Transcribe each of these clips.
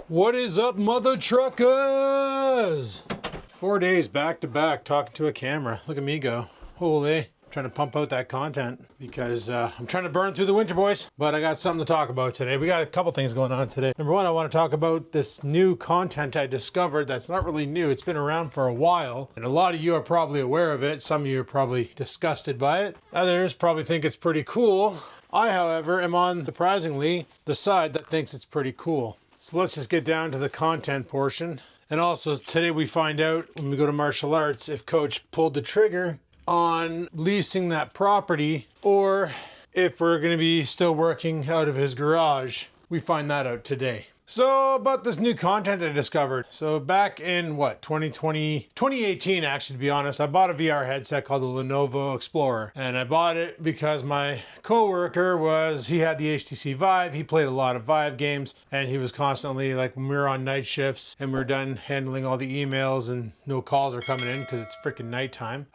What is up, mother truckers? 4 days back to back talking to a camera. Look at me go. Holy. Trying to pump out that content because I'm trying to burn through the winter, boys. But I got something to talk about today. We got a couple things going on today. Number one, I want to talk about this new content I discovered that's not really new. It's been around for a while, and a lot of you are probably aware of it. Some of you are probably disgusted by it. Others probably think it's pretty cool. I, however, am on, surprisingly, the side that thinks it's pretty cool. So let's just get down to the content portion. And also today we find out when we go to martial arts if Coach pulled the trigger on leasing that property or if we're going to be still working out of his garage. We find that out today. So about this new content I discovered. So back in what, 2018 actually, to be honest, I bought a VR headset called the Lenovo Explorer. And I bought it because my coworker he had the HTC Vive. He played a lot of Vive games and he was constantly, like, when we were on night shifts and we were done handling all the emails and no calls are coming in because it's freaking nighttime,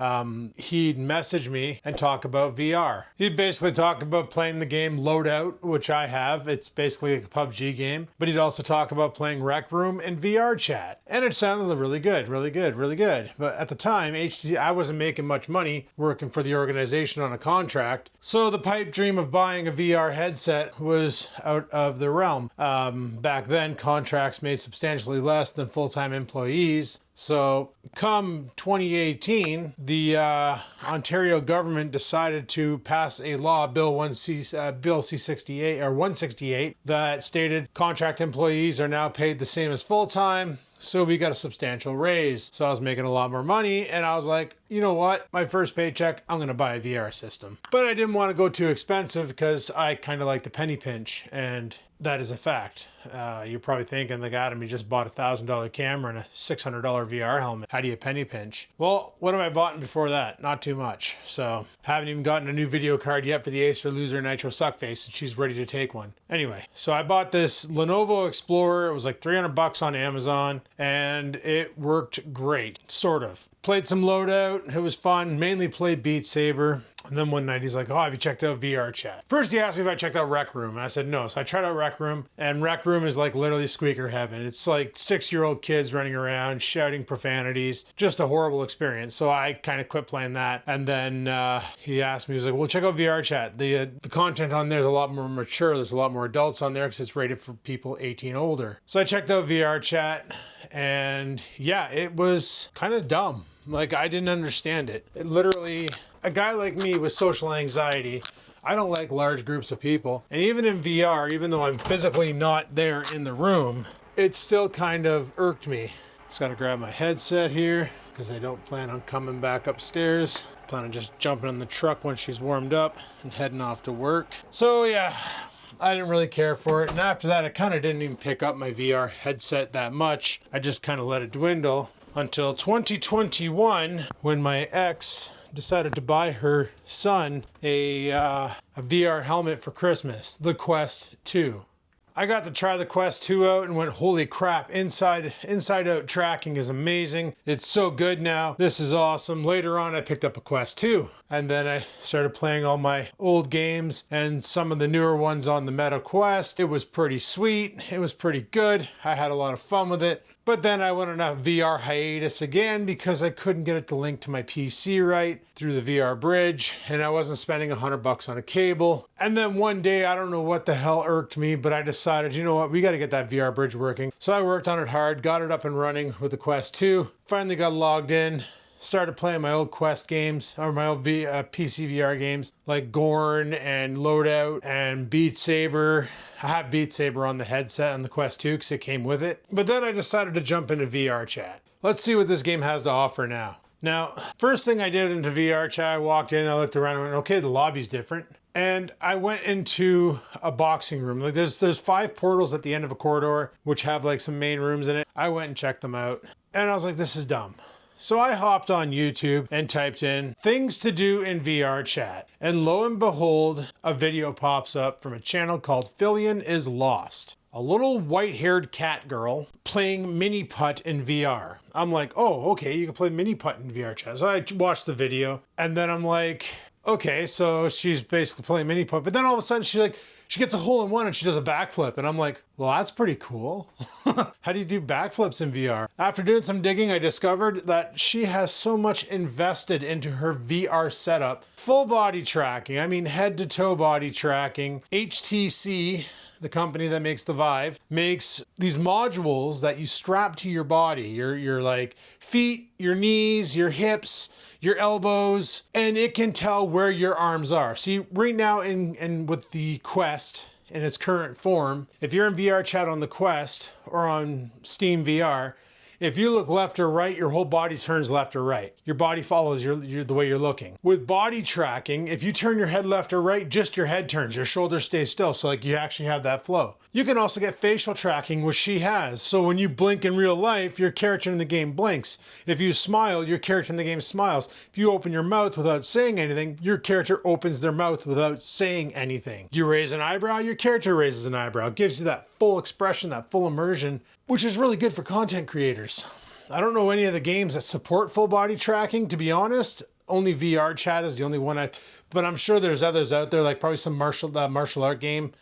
he'd message me and talk about VR. He'd basically talk about playing the game Loadout, which I have. It's basically like a PUBG game, but he'd also talk about playing Rec Room and VR chat. And it sounded really good, really good, really good. But at the time, I wasn't making much money working for the organization on a contract. So the pipe dream of buying a VR headset was out of the realm. Back then, contracts made substantially less than full-time employees. So come 2018, the Ontario government decided to pass a law, Bill C-68 or 168, that stated contract employees are now paid the same as full-time. So we got a substantial raise. So I was making a lot more money and I was like, you know what? My first paycheck, I'm going to buy a VR system. But I didn't want to go too expensive because I kind of like the penny pinch, and that is a fact. You're probably thinking, like, Adam, you just bought a $1,000 camera and a $600 VR helmet. How do you penny pinch? Well, what have I bought before that? Not too much. So haven't even gotten a new video card yet for the Acer Loser Nitro Suckface, and she's ready to take one. Anyway, so I bought this Lenovo Explorer. It was like $300 on Amazon, and it worked great, sort of. Played some Loadout. It was fun. Mainly played Beat Saber. And then one night he's like, oh, have you checked out VR chat? First he asked me if I checked out Rec Room, and I said no. So I tried out Rec Room, and Rec Room is like literally squeaker heaven. It's like 6-year-old kids running around shouting profanities. Just a horrible experience. So I kind of quit playing that. And then he asked me, he was like, well, check out VR chat. The content on there is a lot more mature. There's a lot more adults on there because it's rated for people 18 older. So I checked out VR chat, and yeah, it was kind of dumb. Like, I didn't understand it. It literally, a guy like me with social anxiety, I don't like large groups of people. And even in VR, even though I'm physically not there in the room, it still kind of irked me. Just gotta grab my headset here because I don't plan on coming back upstairs. Plan on just jumping in the truck when she's warmed up and heading off to work. So yeah, I didn't really care for it. And after that, I kind of didn't even pick up my VR headset that much. I just kind of let it dwindle until 2021 when my ex decided to buy her son a VR helmet for Christmas, the Quest 2. I got to try the Quest 2 out and went, holy crap, inside out tracking is amazing. It's so good now. This is awesome. Later on, I picked up a Quest 2. And then I started playing all my old games and some of the newer ones on the Meta Quest. It was pretty sweet. It was pretty good. I had a lot of fun with it. But then I went on a VR hiatus again because I couldn't get it to link to my PC right through the VR bridge, and I wasn't spending $100 on a cable. And then one day, I don't know what the hell irked me, but I decided, you know what, we got to get that VR bridge working. So I worked on it hard, got it up and running with the Quest 2, finally got logged in, started playing my old Quest games, or my old PC VR games, like Gorn and Loadout and Beat Saber. I have Beat Saber on the headset on the Quest 2 because it came with it. But then I decided to jump into VR chat. Let's see what this game has to offer now. Now, first thing I did into VR chat, I walked in, I looked around and went, okay, the lobby's different. And I went into a boxing room. Like there's 5 portals at the end of a corridor, which have like some main rooms in it. I went and checked them out. And I was like, this is dumb. So I hopped on YouTube and typed in things to do in VR chat. And lo and behold, a video pops up from a channel called Fillion is Lost. A little white-haired cat girl playing mini putt in VR. I'm like, oh, okay, you can play mini putt in VR chat. So I watched the video and then I'm like, okay, so she's basically playing mini putt, but then all of a sudden she gets a hole in one and she does a backflip. And I'm like, well, that's pretty cool. How do you do backflips in VR? After doing some digging, I discovered that she has so much invested into her VR setup. Full body tracking, I mean head to toe body tracking. HTC, the company that makes the Vive, makes these modules that you strap to your body. Your like feet, your knees, your hips, your elbows, and it can tell where your arms are. See, right now in with the Quest in its current form, if you're in VR chat on the Quest or on Steam VR, if you look left or right, your whole body turns left or right. Your body follows the way you're looking. With body tracking, if you turn your head left or right, just your head turns, your shoulders stay still, so like you actually have that flow. You can also get facial tracking, which she has. So when you blink in real life, your character in the game blinks. If you smile, your character in the game smiles. If you open your mouth without saying anything, your character opens their mouth without saying anything. You raise an eyebrow, your character raises an eyebrow. It gives you that full expression, that full immersion, which is really good for content creators. I don't know any of the games that support full body tracking, to be honest. Only VR chat is the only one but I'm sure there's others out there, like probably some martial art game,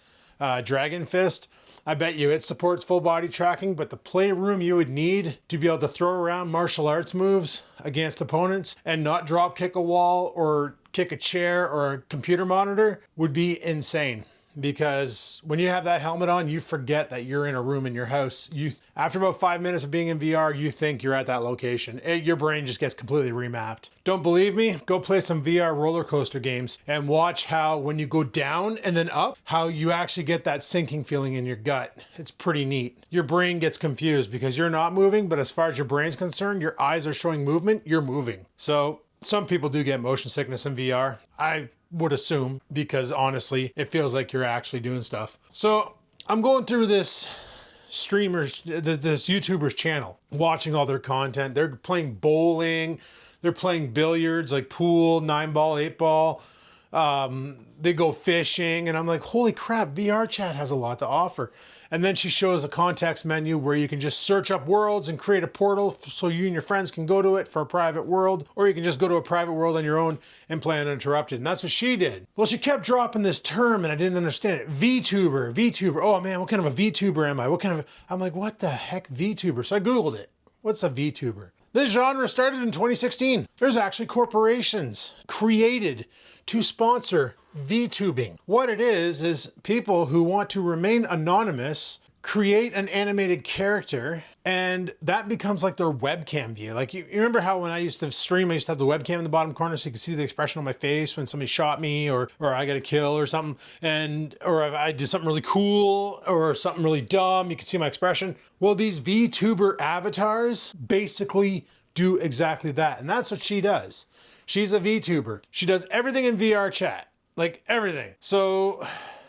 Dragon Fist. I bet you it supports full body tracking, but the playroom you would need to be able to throw around martial arts moves against opponents and not drop kick a wall or kick a chair or a computer monitor would be insane. Because when you have that helmet on, you forget that you're in a room in your house. After about 5 minutes of being in VR, you think you're at that location. Your brain just gets completely remapped. Don't believe me? Go play some VR roller coaster games and watch how when you go down and then up, how you actually get that sinking feeling in your gut. It's pretty neat. Your brain gets confused because you're not moving, but as far as your brain's concerned, your eyes are showing movement, you're moving. So some people do get motion sickness in VR. I would assume, because honestly, it feels like you're actually doing stuff. So I'm going through this YouTuber's channel, watching all their content. They're playing bowling, they're playing billiards, like pool, 9-ball, 8-ball. They go fishing, and I'm like, holy crap, VR chat has a lot to offer. And then she shows a context menu where you can just search up worlds and create a portal so you and your friends can go to it for a private world, or you can just go to a private world on your own and play uninterrupted. And that's what she did. Well, she kept dropping this term and I didn't understand it. VTuber. Oh man, what kind of a VTuber am I? I'm like, what the heck, VTuber? So I Googled it. What's a VTuber? This genre started in 2016. There's actually corporations created to sponsor VTubing. What it is people who want to remain anonymous create an animated character, and that becomes like their webcam view. Like you remember how when I used to stream, I used to have the webcam in the bottom corner so you could see the expression on my face when somebody shot me or I got a kill or something, or if I did something really cool or something really dumb, you could see my expression. Well, these VTuber avatars basically do exactly that, and that's what she does. She's a VTuber. She does everything in VR chat, like everything. So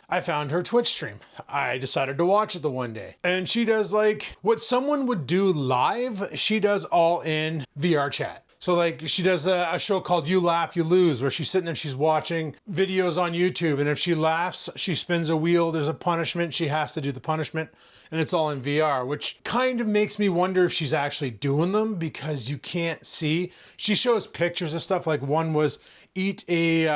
I found her Twitch stream. I decided to watch it the one day. And she does like what someone would do live, she does all in VR chat. So like she does a show called You Laugh, You Lose, where she's sitting and she's watching videos on YouTube. And if she laughs, she spins a wheel, there's a punishment, she has to do the punishment. And it's all in VR, which kind of makes me wonder if she's actually doing them because you can't see. She shows pictures of stuff, like one was eat a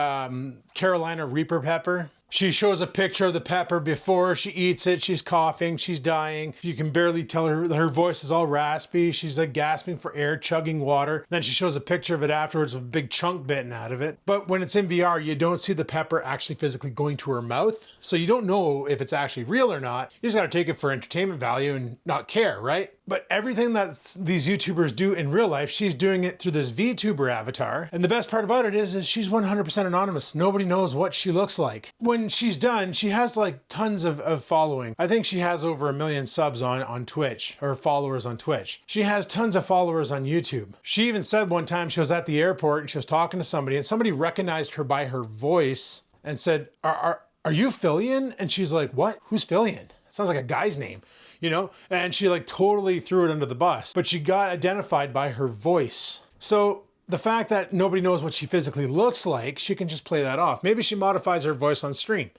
Carolina Reaper pepper. She shows a picture of the pepper before she eats it. She's coughing, she's dying. You can barely tell her voice is all raspy. She's like gasping for air, chugging water. Then she shows a picture of it afterwards with a big chunk bitten out of it. But when it's in VR, you don't see the pepper actually physically going to her mouth. So you don't know if it's actually real or not. You just gotta take it for entertainment value and not care, right? But everything that these YouTubers do in real life, she's doing it through this VTuber avatar. And the best part about it is she's 100% anonymous. Nobody knows what she looks like. When she's done, she has like tons of following. I think she has over 1 million subs on Twitch, or followers on Twitch. She has tons of followers on YouTube. She even said one time she was at the airport and she was talking to somebody and somebody recognized her by her voice and said, are you Fillion? And she's like, what? Who's Fillion? It sounds like a guy's name. You know, and she like totally threw it under the bus, but she got identified by her voice. So the fact that nobody knows what she physically looks like, she can just play that off. Maybe she modifies her voice on stream.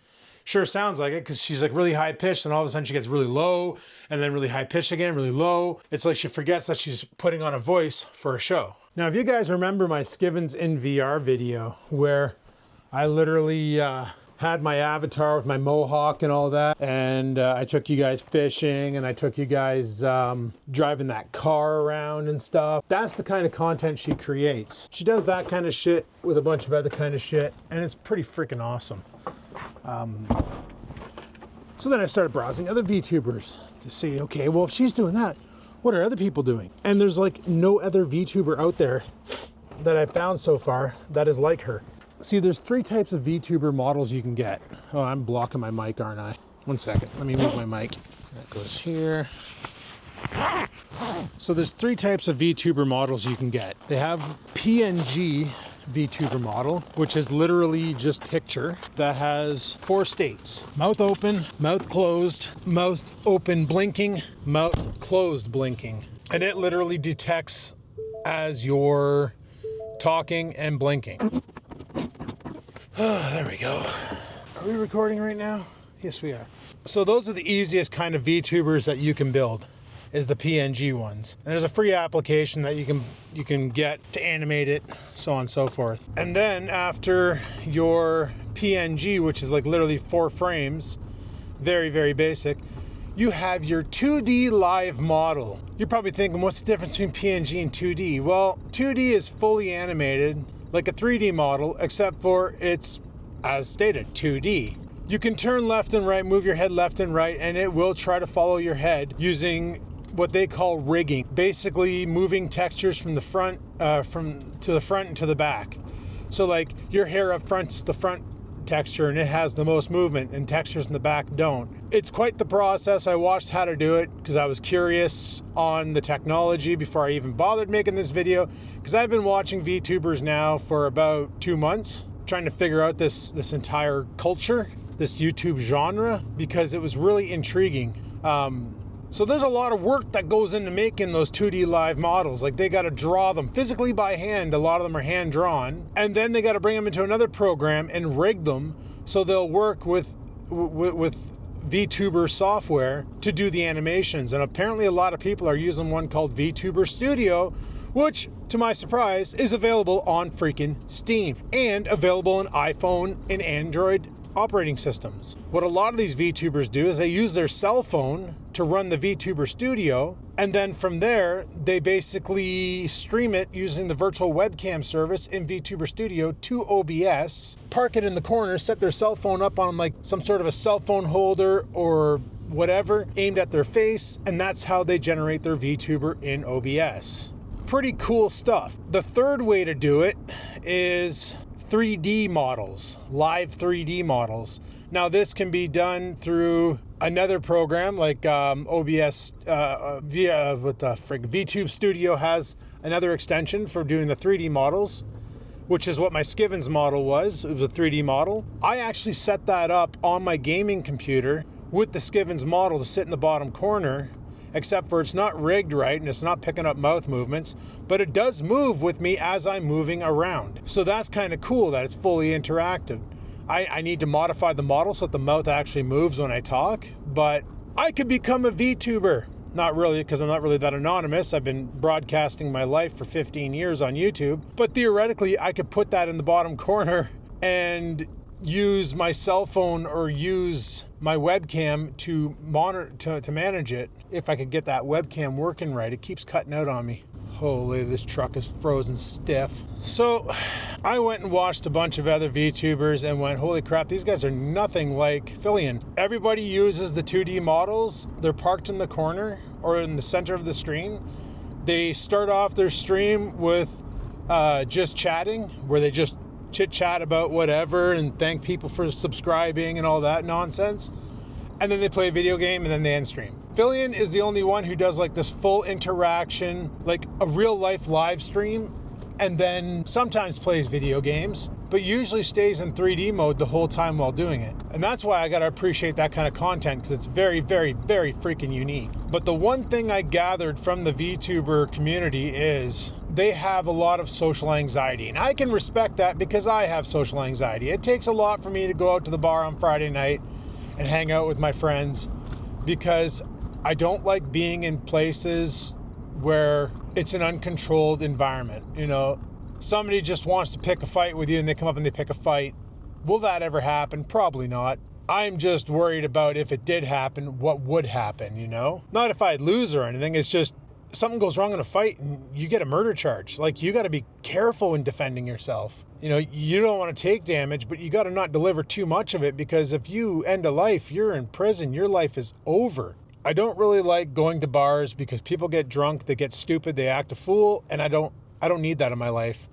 Sure sounds like it because she's like really high pitched and all of a sudden she gets really low and then really high pitched again, really low. It's like she forgets that she's putting on a voice for a show. Now, if you guys remember my Skivens in VR video where I literally had my avatar with my mohawk and all that, and I took you guys fishing, and I took you guys driving that car around and stuff. That's the kind of content she creates. She does that kind of shit with a bunch of other kind of shit, and it's pretty freaking awesome. So then I started browsing other VTubers to see, okay, well, if she's doing that, what are other people doing? And there's like no other VTuber out there that I've found so far that is like her. See, there's 3 types of VTuber models you can get. Oh, I'm blocking my mic, aren't I? One second, let me move my mic. That goes here. So there's 3 types of VTuber models you can get. They have PNG VTuber model, which is literally just picture, that has 4 states: mouth open, mouth closed, mouth open blinking, mouth closed blinking. And it literally detects as you're talking and blinking. Oh, there we go. Are we recording right now? Yes, we are. So those are the easiest kind of VTubers that you can build, is the PNG ones. And there's a free application that you can get to animate it, so on and so forth. And then after your PNG, which is like literally 4 frames, very, very basic, you have your 2D live model. You're probably thinking, what's the difference between PNG and 2D? Well, 2D is fully animated, like a 3D model, except for it's, as stated, 2D. You can turn left and right, move your head left and right, and it will try to follow your head using what they call rigging, basically moving textures from the front, to the front and to the back. So like your hair up front's the front texture and it has the most movement, and textures in the back don't. It's quite the process. I watched how to do it because I was curious on the technology before I even bothered making this video, because I've been watching VTubers now for about 2 months, trying to figure out this entire culture, this YouTube genre, because it was really intriguing. So there's a lot of work that goes into making those 2D live models. Like, they got to draw them physically by hand. A lot of them are hand drawn, and then they got to bring them into another program and rig them so they'll work with VTuber software to do the animations. And apparently a lot of people are using one called VTuber Studio, which, to my surprise, is available on freaking Steam and available on iPhone and Android operating systems. What a lot of these VTubers do is they use their cell phone to run the VTuber Studio, and then from there they basically stream it using the virtual webcam service in VTuber Studio to OBS, park it in the corner, set their cell phone up on like some sort of a cell phone holder or whatever aimed at their face, and that's how they generate their VTuber in OBS. Pretty cool stuff. The third way to do it is 3D models, live 3D models. Now this can be done through another program like OBS, VTube Studio has another extension for doing the 3D models, which is what my Skivens model was. It was a 3D model. I actually set that up on my gaming computer with the Skivens model to sit in the bottom corner, except for it's not rigged right and it's not picking up mouth movements, but it does move with me as I'm moving around. So that's kind of cool that it's fully interactive. I need to modify the model so that the mouth actually moves when I talk, but I could become a VTuber. Not really, because I'm not really that anonymous. I've been broadcasting my life for 15 years on YouTube, but theoretically I could put that in the bottom corner and use my cell phone or use my webcam to monitor, to manage it. If I could get that webcam working right. It keeps cutting out on me. Holy, this truck is frozen stiff. So I went and watched a bunch of other VTubers and went, holy crap, these guys are nothing like Fillion. Everybody uses the 2D models. They're parked in the corner or in the center of the screen. They start off their stream with just chatting, where they just chit chat about whatever and thank people for subscribing and all that nonsense. And then they play a video game and then they end stream. Fillion is the only one who does like this full interaction, like a real life live stream, and then sometimes plays video games, but usually stays in 3D mode the whole time while doing it. And that's why I gotta appreciate that kind of content, because it's very, very, very freaking unique. But the one thing I gathered from the VTuber community is they have a lot of social anxiety. And I can respect that because I have social anxiety. It takes a lot for me to go out to the bar on Friday night and hang out with my friends, because I don't like being in places where it's an uncontrolled environment. You know, somebody just wants to pick a fight with you and they come up and they pick a fight, Will that ever happen? Probably not. I'm just worried about if it did happen, what would happen, you know? Not if I'd lose or anything. It's just something goes wrong in a fight and you get a murder charge. Like, you got to be careful when defending yourself. You know, you don't want to take damage, but you got to not deliver too much of it, because if you end a life, you're in prison. Your life is over. I don't really like going to bars because people get drunk, they get stupid, they act a fool, and I don't need that in my life.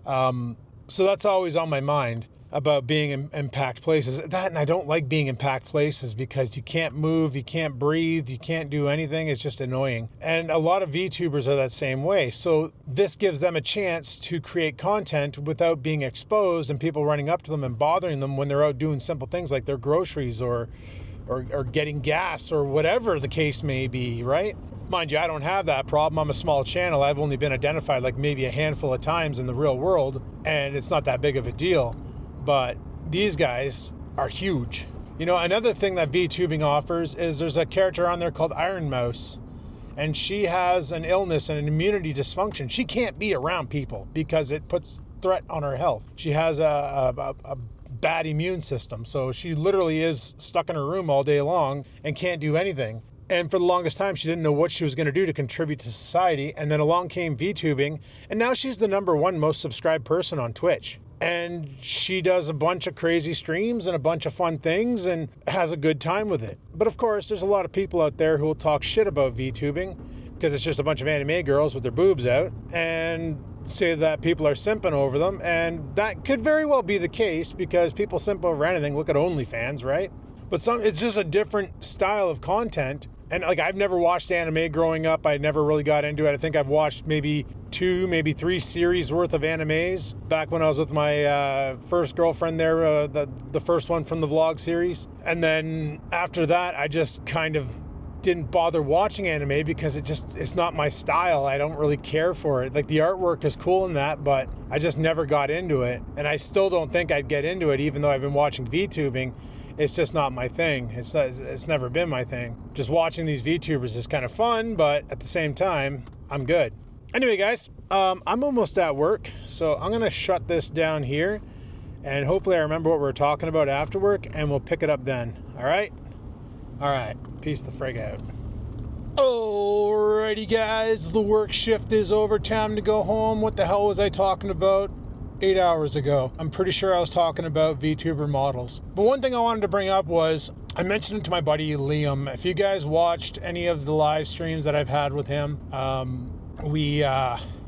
So that's always on my mind about being in packed places. That, and I don't like being in packed places because you can't move, you can't breathe, you can't do anything. It's just annoying. And a lot of VTubers are that same way. So this gives them a chance to create content without being exposed and people running up to them and bothering them when they're out doing simple things like their groceries or getting gas or whatever the case may be, right? Mind you, I don't have that problem. I'm a small channel. I've only been identified like maybe a handful of times in the real world, and it's not that big of a deal. But these guys are huge. You know, another thing that VTubing offers is there's a character on there called Iron Mouse, and she has an illness and an immunity dysfunction. She can't be around people because it puts threat on her health. She has a bad immune system, so she literally is stuck in her room all day long and can't do anything. And for the longest time, she didn't know what she was going to do to contribute to society. And then along came VTubing, and now she's the #1 most subscribed person on Twitch. And she does a bunch of crazy streams and a bunch of fun things and has a good time with it. But of course, there's a lot of people out there who will talk shit about VTubing because it's just a bunch of anime girls with their boobs out and say that people are simping over them. And that could very well be the case because people simp over anything. Look at OnlyFans, right? But it's just a different style of content. And like, I've never watched anime growing up. I never really got into it. I think I've watched maybe 2, maybe 3 series worth of animes back when I was with my first girlfriend there, the first one from the vlog series. And then after that, I just kind of didn't bother watching anime because it's not my style. I don't really care for it. Like, the artwork is cool in that, but I just never got into it. And I still don't think I'd get into it even though I've been watching VTubing. It's just not my thing. It's never been my thing. Just watching these VTubers is kind of fun, but at the same time, I'm good. Anyway, guys, I'm almost at work, so I'm going to shut this down here, and hopefully I remember what we were talking about after work, and we'll pick it up then. All right? All right. Peace the frig out. Alrighty, guys. The work shift is over. Time to go home. What the hell was I talking about 8 hours ago? I'm pretty sure I was talking about VTuber models. But one thing I wanted to bring up was, I mentioned it to my buddy Liam. If you guys watched any of the live streams that I've had with him,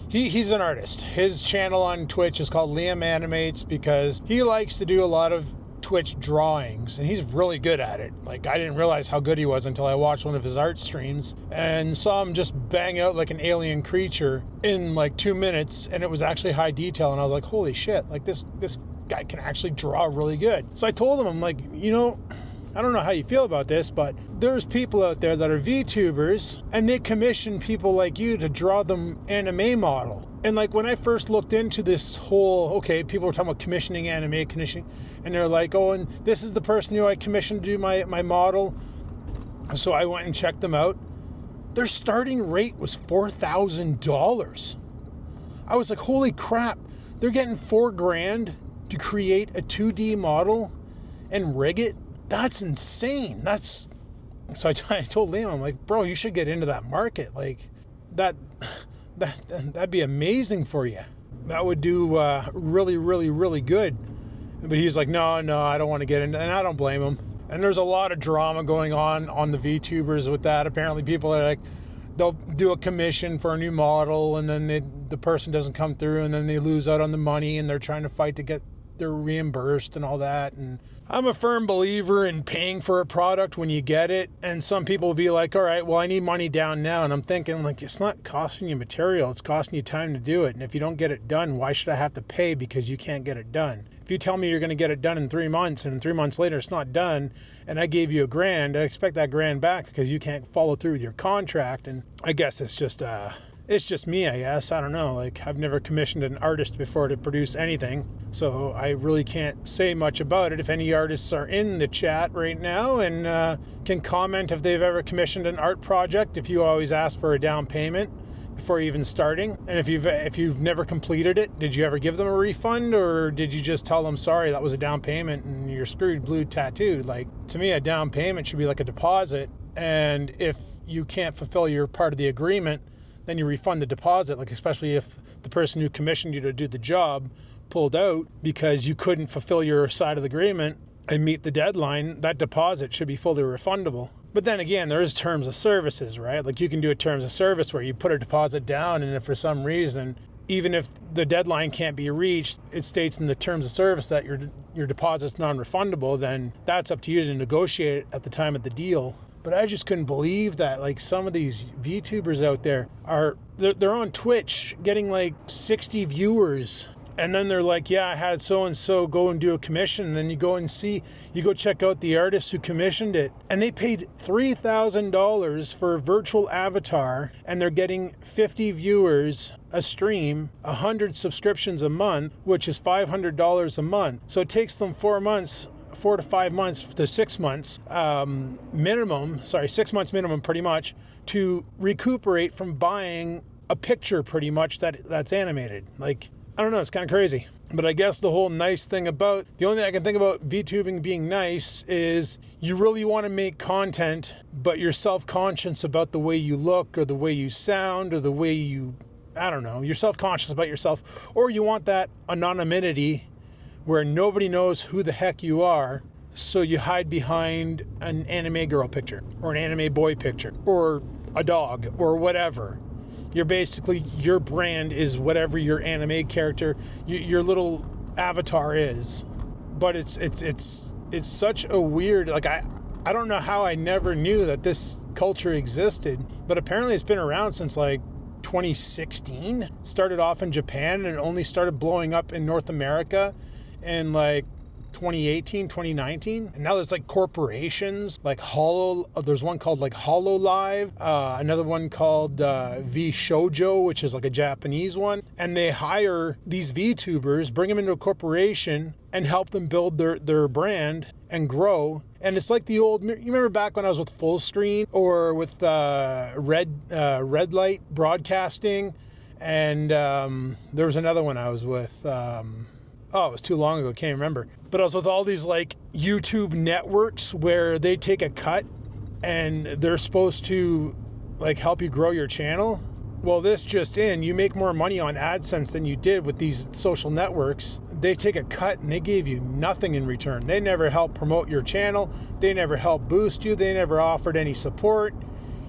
he's an artist. His channel on Twitch is called Liam Animates because he likes to do a lot of Twitch drawings, and he's really good at it. Like, I didn't realize how good he was until I watched one of his art streams and saw him just bang out like an alien creature in like 2 minutes, and it was actually high detail, and I was like, holy shit, like this guy can actually draw really good. So I told him, I'm like, you know, I don't know how you feel about this, but there's people out there that are VTubers and they commission people like you to draw them anime model. And like, when I first looked into this whole, okay, people were talking about commissioning anime, and they're like, oh, and this is the person who I commissioned to do my model. So I went and checked them out. Their starting rate was $4,000. I was like, holy crap, they're getting $4,000 to create a 2D model and rig it? That's insane. So I told Liam, I'm like, bro, you should get into that market. Like, that'd be amazing for you. That would do really, really, really good. But he's like, no, I don't want to get into it. And I don't blame him. And there's a lot of drama going on the VTubers with that. Apparently people are like, they'll do a commission for a new model, and then the person doesn't come through, and then they lose out on the money, and they're trying to fight to get their reimbursed and all that. And I'm a firm believer in paying for a product when you get it. And some people will be like, all right, well, I need money down now. And I'm thinking, like, it's not costing you material, it's costing you time to do it. And if you don't get it done, why should I have to pay because you can't get it done? If you tell me you're going to get it done in 3 months, and 3 months later it's not done, and I gave you $1,000, I expect that $1,000 back because you can't follow through with your contract. And I guess it's just me, I guess. I don't know. Like, I've never commissioned an artist before to produce anything, so I really can't say much about it. If any artists are in the chat right now and can comment if they've ever commissioned an art project, if you always ask for a down payment before even starting? And if you've never completed it, did you ever give them a refund, or did you just tell them, sorry, that was a down payment and you're screwed, blue tattooed? Like, to me, a down payment should be like a deposit. And if you can't fulfill your part of the agreement, then you refund the deposit, like especially if the person who commissioned you to do the job pulled out because you couldn't fulfill your side of the agreement and meet the deadline, that deposit should be fully refundable. But then again, there is terms of services, right? Like you can do a terms of service where you put a deposit down, and if for some reason, even if the deadline can't be reached, it states in the terms of service that your deposit's non-refundable, then that's up to you to negotiate at the time of the deal. But I just couldn't believe that, like, some of these VTubers out there they're on Twitch getting like 60 viewers. And then they're like, yeah, I had so-and-so go and do a commission. And then you go check out the artist who commissioned it. And they paid $3,000 for a virtual avatar. And they're getting 50 viewers a stream, 100 subscriptions a month, which is $500 a month. So it takes them 4 to 5 months to 6 months minimum, 6 months minimum pretty much, to recuperate from buying a picture pretty much that's animated. Like, I don't know, it's kind of crazy. But I guess the whole nice thing about, the only thing I can think about VTubing being nice is you really want to make content, but you're self-conscious about the way you look or the way you sound or the way you, I don't know, you're self-conscious about yourself, or you want that anonymity where nobody knows who the heck you are, so you hide behind an anime girl picture or an anime boy picture or a dog or whatever. You're basically, your brand is whatever your anime character, your little avatar is. But it's such a weird, like, I don't know how I never knew that this culture existed, but apparently it's been around since like 2016. It started off in Japan and it only started blowing up in North America in like 2018, 2019. And now there's like corporations like there's one called like HoloLive, another one called V Shoujo, which is like a Japanese one. And they hire these VTubers, bring them into a corporation and help them build their brand and grow. And it's like the old, you remember back when I was with Full Screen or with Red Light Broadcasting, and there was another one I was with, it was too long ago, can't remember. But I was with all these like YouTube networks where they take a cut and they're supposed to like help you grow your channel. Well, this just in, you make more money on AdSense than you did with these social networks. They take a cut and they gave you nothing in return. They never helped promote your channel. They never helped boost you. They never offered any support.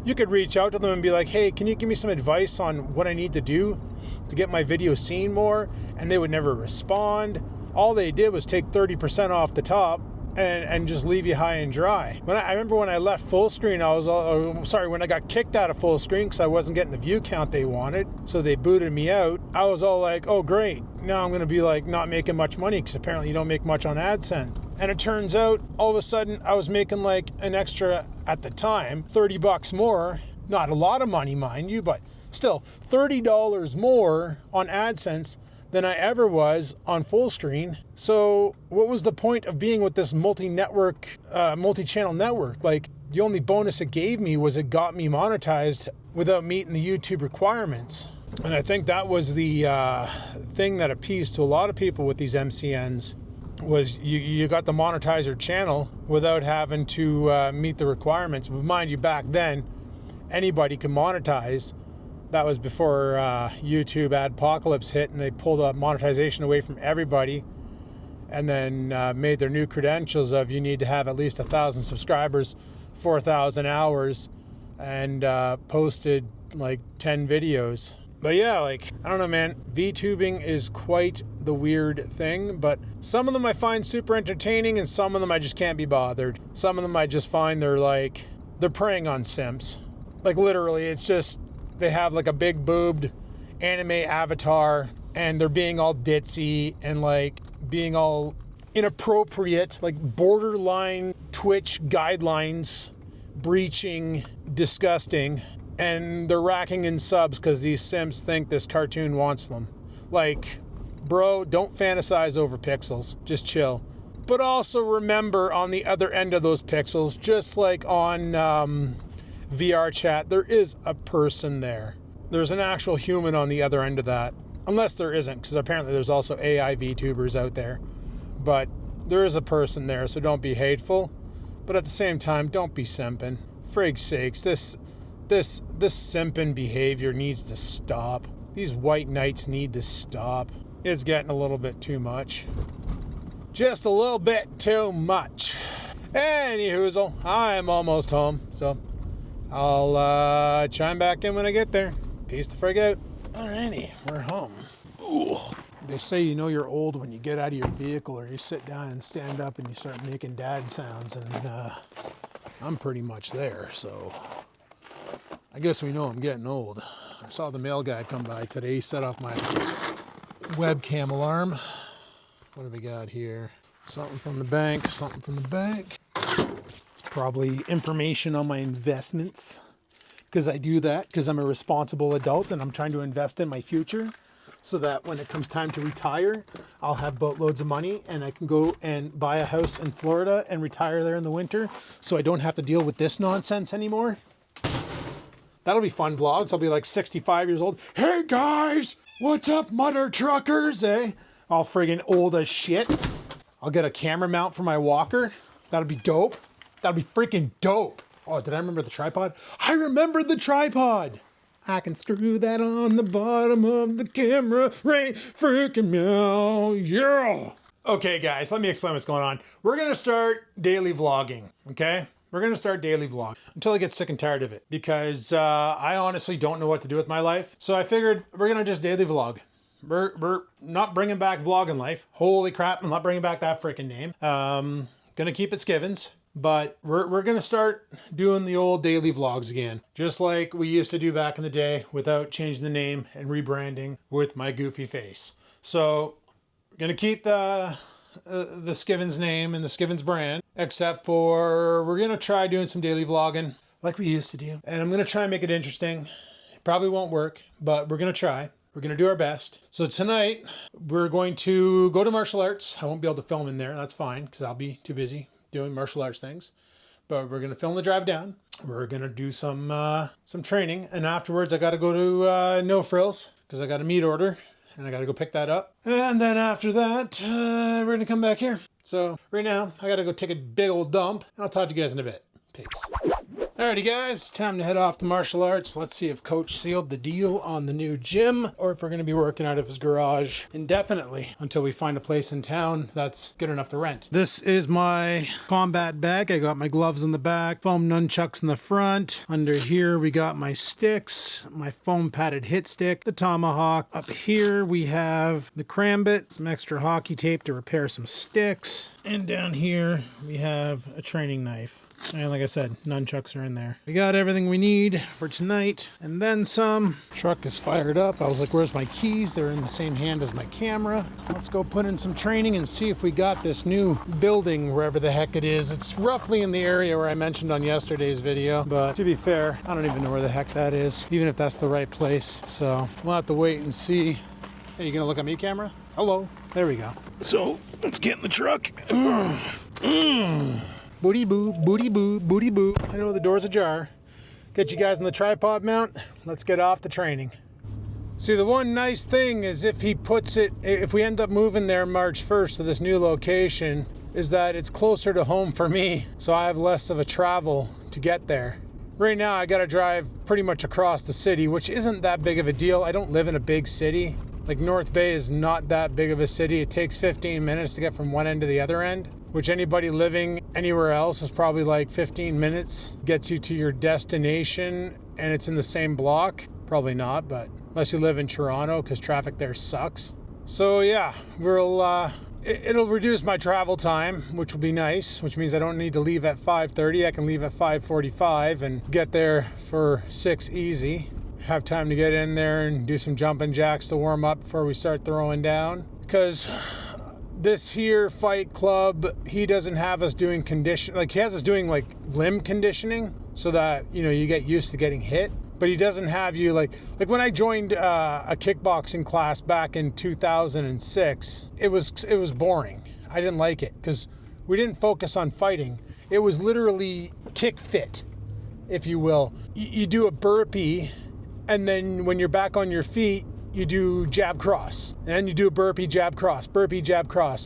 You could reach out to them and be like, hey, can you give me some advice on what I need to do to get my video seen more? And they would never respond. All they did was take 30% off the top and just leave you high and dry. I remember when I left Full Screen, when I got kicked out of Full Screen because I wasn't getting the view count they wanted, so they booted me out. I was all like, oh great, now I'm going to be like not making much money because apparently you don't make much on AdSense. And it turns out all of a sudden I was making like an extra, at the time, $30 more. Not a lot of money, mind you, but still $30 more on AdSense than I ever was on Full Screen. So what was the point of being with this multi-channel network? Like, the only bonus it gave me was it got me monetized without meeting the YouTube requirements. And I think that was the thing that appeased to a lot of people with these MCNs, was you got to monetize your channel without having to meet the requirements. But mind you, back then, anybody could monetize. That was before YouTube adpocalypse hit, and they pulled monetization away from everybody, and then made their new credentials of you need to have at least 1,000 subscribers, 4,000 hours, and posted like 10 videos. But yeah, like, I don't know, man. VTubing is quite the weird thing, but some of them I find super entertaining, and some of them I just can't be bothered. Some of them I just find they're preying on simps. Like, literally, it's just, they have like a big boobed anime avatar and they're being all ditzy and like being all inappropriate, like borderline Twitch guidelines breaching, disgusting, and they're racking in subs because these simps think this cartoon wants them. Like, bro, don't fantasize over pixels, just chill. But also remember, on the other end of those pixels, just like on VR chat, there is a person there. there's an actual human on the other end of that. Unless there isn't, because apparently there's also AI VTubers out there. But there is a person there, so don't be hateful. But at the same time, don't be simping. Frig's sakes, this simping behavior needs to stop. These white knights need to stop. It's getting a little bit too much. Just a little bit too much. Anyhoozle, I'm almost home, so I'll chime back in when I get there. Peace the frig out. Alrighty, we're home. Ooh. They say you know you're old when you get out of your vehicle or you sit down and stand up and you start making dad sounds, and I'm pretty much there, so I guess we know I'm getting old. I saw the mail guy come by today. He set off my webcam alarm. What have we got here? Something from the bank, something from the bank. It's probably information on my investments, because I do that because I'm a responsible adult and I'm trying to invest in my future so that when it comes time to retire, I'll have boatloads of money and I can go and buy a house in Florida and retire there in the winter so I don't have to deal with this nonsense anymore. That'll be fun vlogs. I'll be like 65 years old. Hey guys, what's up, mother truckers, eh? All friggin' old as shit. I'll get a camera mount for my walker. That'll be dope. That'll be freaking dope. Oh, did I remember the tripod? I remembered the tripod. I can screw that on the bottom of the camera. Right freaking meow. Yeah. Okay, guys, let me explain what's going on. We're going to start daily vlogging, okay? We're going to start daily vlog until I get sick and tired of it, because I honestly don't know what to do with my life. So I figured we're going to just daily vlog. We're not bringing back Vlogging Life. Holy crap, I'm not bringing back that freaking name. Going to keep it Skivens, but we're going to start doing the old daily vlogs again, just like we used to do back in the day without changing the name and rebranding with my goofy face. So we're going to keep the Skivens name and the Skivens brand, except for we're going to try doing some daily vlogging like we used to do. And I'm going to try and make it interesting. It probably won't work, but we're going to try. We're going to do our best. So tonight we're going to go to martial arts. I won't be able to film in there. That's fine, because I'll be too busy doing martial arts things. But we're going to film the drive down. We're going to do some training. And afterwards I got to go to No Frills, because I got a meat order. And I got to go pick that up. And then after that, we're going to come back here. So right now, I got to go take a big old dump. And I'll talk to you guys in a bit. Peace. Alrighty guys, time to head off to martial arts. Let's see if Coach sealed the deal on the new gym, or if we're going to be working out of his garage indefinitely until we find a place in town that's good enough to rent. This is my combat bag. I got my gloves in the back, foam nunchucks in the front. Under here we got my sticks, my foam padded hit stick, the tomahawk. Up here we have the crambit, some extra hockey tape to repair some sticks. And down here we have a training knife. And like I said, nunchucks are in there. We got everything we need for tonight, and then some. Truck is fired up. I was like, where's my keys? They're in the same hand as my camera. Let's go put in some training and see if we got this new building wherever the heck it is. It's roughly in the area where I mentioned on yesterday's video, but to be fair, I don't even know where the heck that is, even if that's the right place. So we'll have to wait and see. Hey, you gonna look at me, camera? Hello. There we go. So let's get in the truck. Booty boo, booty boo, booty boo. I know the door's ajar. Get you guys on the tripod mount. Let's get off to training. See, the one nice thing is if we end up moving there March 1st to this new location, is that it's closer to home for me, so I have less of a travel to get there. Right now I gotta drive pretty much across the city, which isn't that big of a deal. I don't live in a big city. Like North Bay is not that big of a city. It takes 15 minutes to get from one end to the other end, which anybody living anywhere else is probably like 15 minutes. Gets you to your destination and it's in the same block. Probably not, but unless you live in Toronto, because traffic there sucks. So yeah, it'll reduce my travel time, which will be nice, which means I don't need to leave at 5:30. I can leave at 5:45 and get there for 6 easy. Have time to get in there and do some jumping jacks to warm up before we start throwing down. Because this here fight club, he doesn't have us doing he has us doing like limb conditioning so that, you know, you get used to getting hit. But he doesn't have you like when I joined a kickboxing class back in 2006, it was boring. I didn't like it because we didn't focus on fighting. It was literally kick fit, if you will. You do a burpee And then when you're back on your feet, you do jab cross, and you do a burpee, jab cross,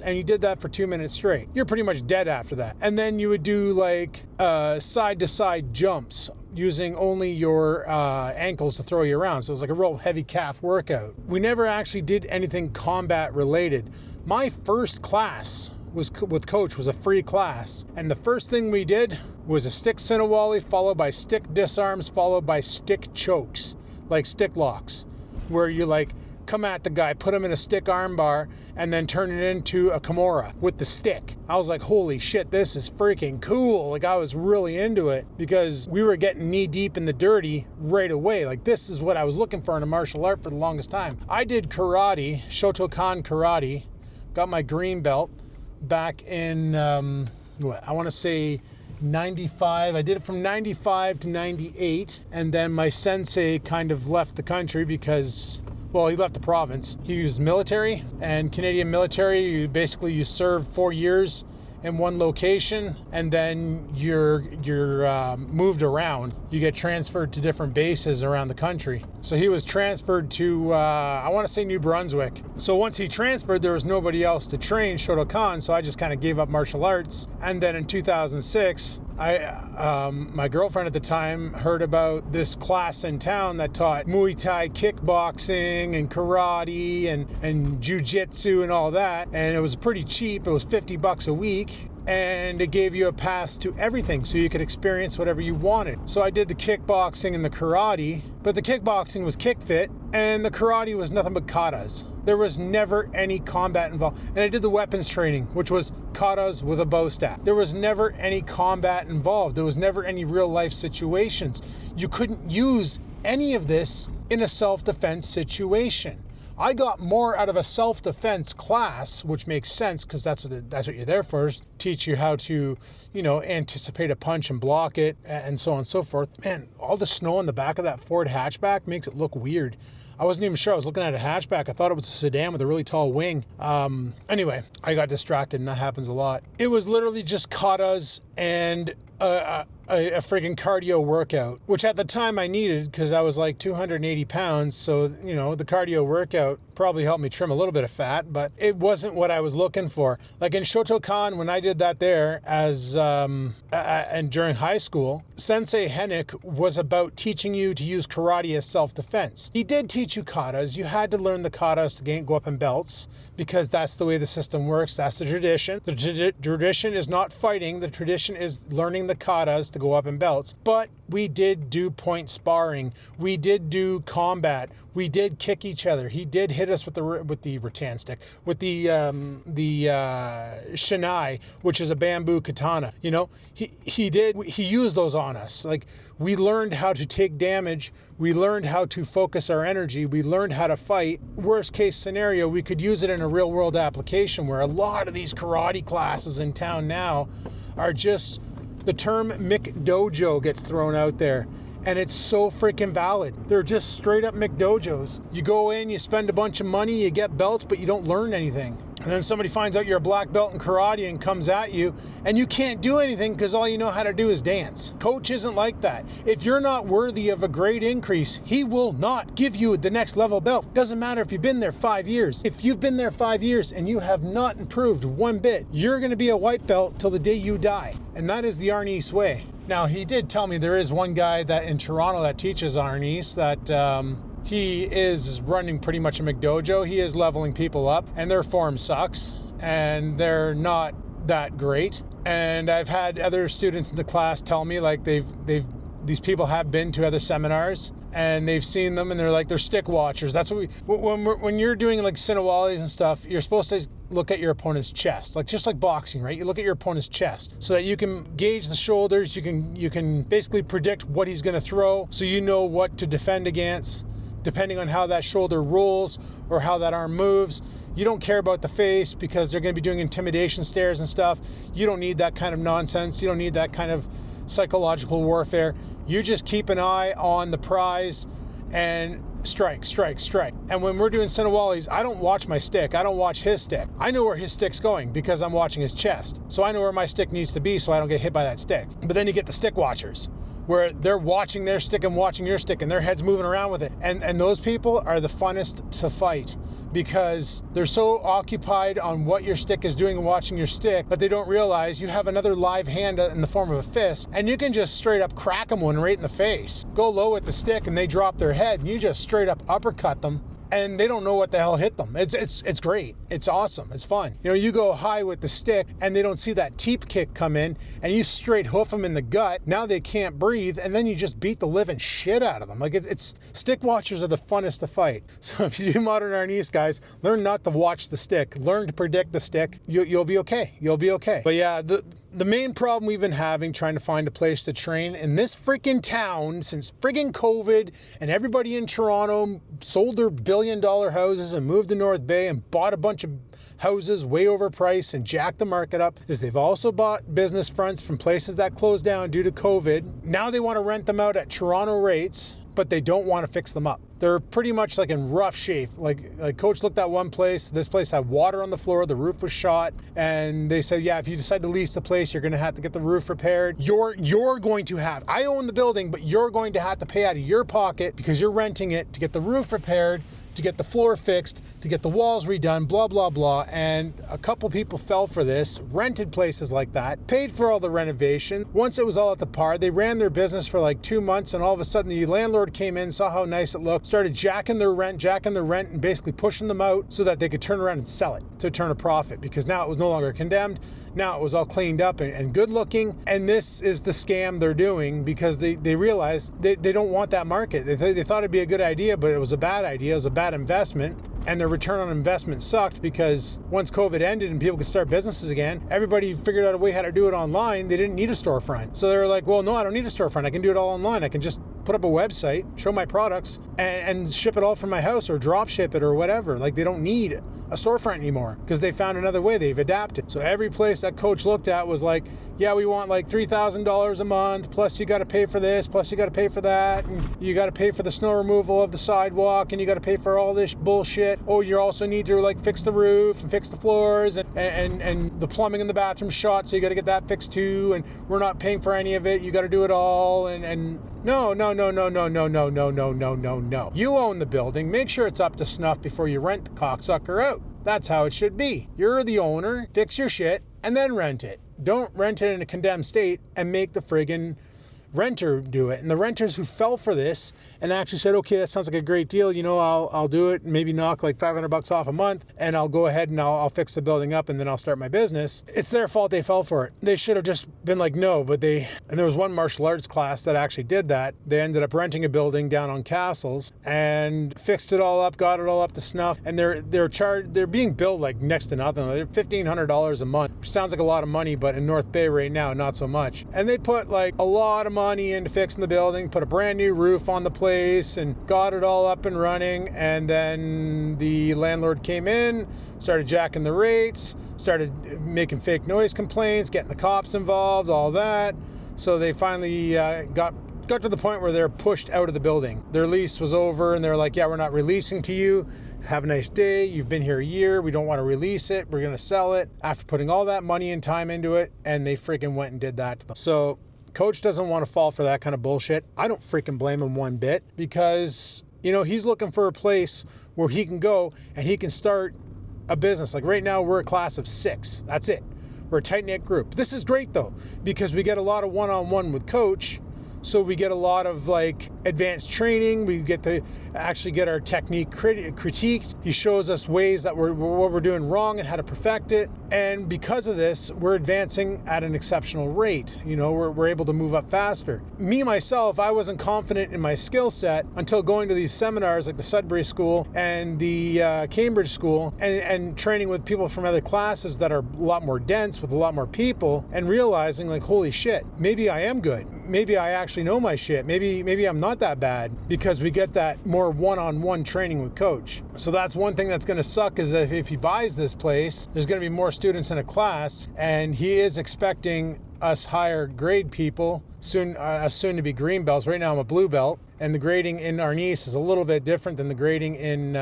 and you did that for 2 minutes straight. You're pretty much dead after that. And then you would do like side to side jumps using only your ankles to throw you around. So it was like a real heavy calf workout. We never actually did anything combat related. My first class was with coach was a free class, and the first thing we did was a stick Sinawali followed by stick disarms followed by stick chokes, like stick locks, where you like come at the guy, put him in a stick arm bar, and then turn it into a Kimura with the stick. I was like, holy shit, this is freaking cool. Like, I was really into it because we were getting knee deep in the dirty right away. Like, this is what I was looking for in a martial art for the longest time. I did karate, Shotokan karate, got my green belt back in, I want to say 95. I did it from 95 to 98, and then my sensei kind of left the country because, well, he left the province. He was military, and Canadian military, you serve 4 years in one location, and then you're moved around. You get transferred to different bases around the country. So he was transferred to, I want to say New Brunswick. So once he transferred, there was nobody else to train Shotokan, so I just kind of gave up martial arts. And then in 2006, my girlfriend at the time heard about this class in town that taught Muay Thai, kickboxing, and karate, and jiu-jitsu and all that. And it was pretty cheap. It was $50 a week. And it gave you a pass to everything, so you could experience whatever you wanted. So I did the kickboxing and the karate, but the kickboxing was kick fit, and the karate was nothing but katas. There was never any combat involved. And I did the weapons training, which was katas with a bow staff. There was never any combat involved. There was never any real life situations. You couldn't use any of this in a self-defense situation. I got more out of a self-defense class, which makes sense because that's what you're there for, is teach you how to, anticipate a punch and block it, and so on and so forth. Man, all the snow on the back of that Ford hatchback makes it look weird. I wasn't even sure. I was looking at a hatchback. I thought it was a sedan with a really tall wing. Anyway, I got distracted, and that happens a lot. It was literally just katas and a friggin' cardio workout, which at the time I needed because I was like 280 pounds. So, the cardio workout probably helped me trim a little bit of fat, but it wasn't what I was looking for. Like in Shotokan, when I did that there and during high school, Sensei Hennick was about teaching you to use karate as self-defense. He did teach you katas. You had to learn the katas to go up in belts because that's the way the system works. That's the tradition. The tradition is not fighting. The tradition is learning the katas to go up in belts. But we did do point sparring. We did do combat. We did kick each other. He did hit us with the rattan stick, with the shinai, which is a bamboo katana. He used those on us. Like, we learned how to take damage. We learned how to focus our energy. We learned how to fight. Worst case scenario, we could use it in a real world application where a lot of these karate classes in town now are just, the term McDojo gets thrown out there, and it's so freaking valid. They're just straight up McDojos. You go in, you spend a bunch of money, you get belts, but you don't learn anything. And then somebody finds out you're a black belt in karate and comes at you, and you can't do anything because all you know how to do is dance. Coach isn't like that. If you're not worthy of a grade increase, he will not give you the next level belt. Doesn't matter if you've been there 5 years. If you've been there 5 years and you have not improved one bit, you're going to be a white belt till the day you die. And that is the Arnis way. Now, he did tell me there is one guy that in Toronto that teaches Arnis that he is running pretty much a McDojo. He is leveling people up, and their form sucks, and they're not that great. And I've had other students in the class tell me like these people have been to other seminars and they've seen them, and they're like, they're stick watchers. That's what when you're doing like Sinawalis and stuff, you're supposed to look at your opponent's chest, like just like boxing, right? You look at your opponent's chest so that you can gauge the shoulders. You can basically predict what he's going to throw, so you know what to defend against. Depending on how that shoulder rolls or how that arm moves. You don't care about the face because they're going to be doing intimidation stares and stuff. You don't need that kind of nonsense. You don't need that kind of psychological warfare. You just keep an eye on the prize and strike, strike, strike. And when we're doing Sinawalis, I don't watch my stick. I don't watch his stick. I know where his stick's going because I'm watching his chest. So I know where my stick needs to be so I don't get hit by that stick. But then you get the stick watchers. where they're watching their stick and watching your stick and their head's moving around with it. And those people are the funnest to fight because they're so occupied on what your stick is doing and watching your stick that they don't realize you have another live hand in the form of a fist, and you can just straight up crack them one right in the face. Go low with the stick and they drop their head and you just straight up uppercut them. And they don't know what the hell hit them. It's great. It's awesome. It's fun. You know, you go high with the stick and they don't see that teep kick come in and you straight hoof them in the gut. Now they can't breathe and then you just beat the living shit out of them. Like it's stick watchers are the funnest to fight. So if you do modern Arnis, guys, learn not to watch the stick. Learn to predict the stick. You'll be okay. You'll be okay. But yeah, the main problem we've been having trying to find a place to train in this freaking town since friggin' COVID, and everybody in Toronto sold their billion-dollar houses and moved to North Bay and bought a bunch of houses way overpriced and jacked the market up, is they've also bought business fronts from places that closed down due to COVID. Now they want to rent them out at Toronto rates, but they don't want to fix them up. They're pretty much like in rough shape. Like Coach looked at one place, this place had water on the floor, the roof was shot, and they said, yeah, if you decide to lease the place, you're gonna have to get the roof repaired. You're going to have, I own the building, but you're going to have to pay out of your pocket because you're renting it to get the roof repaired, to get the floor fixed, to get the walls redone, blah, blah, blah. And a couple people fell for this, rented places like that, paid for all the renovation. Once it was all at the par, they ran their business for like 2 months, and all of a sudden the landlord came in, saw how nice it looked, started jacking their rent, and basically pushing them out so that they could turn around and sell it to turn a profit, because now it was no longer condemned. Now it was all cleaned up and good looking. And this is the scam they're doing because they realized they don't want that market. They thought it'd be a good idea, but it was a bad idea. It was a bad investment. And their return on investment sucked because once COVID ended and people could start businesses again, everybody figured out a way how to do it online. They didn't need a storefront. So they were like, well, no, I don't need a storefront. I can do it all online. I can just put up a website, show my products, and ship it all from my house or drop ship it or whatever. Like, they don't need a storefront anymore because they found another way. They've adapted. So every place that Coach looked at was like, yeah, we want like $3,000 a month, plus you got to pay for this, plus you got to pay for that, and you got to pay for the snow removal of the sidewalk, and you got to pay for all this bullshit. Oh, you also need to like fix the roof and fix the floors, and the plumbing in the bathroom shot, so you got to get that fixed too, and we're not paying for any of it. You got to do it all, and no. You own the building. Make sure it's up to snuff before you rent the cocksucker out. That's how it should be. You're the owner, fix your shit, and then rent it. Don't rent it in a condemned state and make the friggin' renter do it. And the renters who fell for this and actually said, okay, that sounds like a great deal, you know, I'll do it, maybe knock like $500 off a month, and I'll go ahead and I'll fix the building up, and then I'll start my business. It's their fault they fell for it. They should have just been like, no, and there was one martial arts class that actually did that. They ended up renting a building down on Castles and fixed it all up, got it all up to snuff, and they're being billed like next to nothing. They're $1,500 a month, which sounds like a lot of money, but in North Bay right now, not so much. And they put like a lot of money into fixing the building, put a brand new roof on the place, and got it all up and running. And then the landlord came in, started jacking the rates, started making fake noise complaints, getting the cops involved, all that. So they finally got to the point where they're pushed out of the building. Their lease was over, and they're like, yeah, we're not releasing to you. Have a nice day. You've been here a year. We don't want to release it. We're going to sell it. After putting all that money and time into it, and they freaking went and did that to them. So Coach doesn't want to fall for that kind of bullshit. I don't freaking blame him one bit, because, you know, he's looking for a place where he can go and he can start a business. Like right now, we're a class of 6. That's it. We're a tight-knit group. This is great though, because we get a lot of one-on-one with Coach. So we get a lot of like advanced training. We get to actually get our technique critiqued. He shows us ways that what we're doing wrong and how to perfect it. And because of this, we're advancing at an exceptional rate. You know, we're able to move up faster. Me, myself, I wasn't confident in my skill set until going to these seminars like the Sudbury School and the Cambridge School, and training with people from other classes that are a lot more dense with a lot more people, and realizing like, holy shit, maybe I am good. Maybe I actually know my shit. Maybe I'm not that bad, because we get that more one-on-one training with Coach. So that's one thing that's going to suck, is that if he buys this place, there's going to be more students in a class, and he is expecting us higher grade people soon to be green belts. Right now I'm a blue belt, and the grading in Arnis is a little bit different than the grading in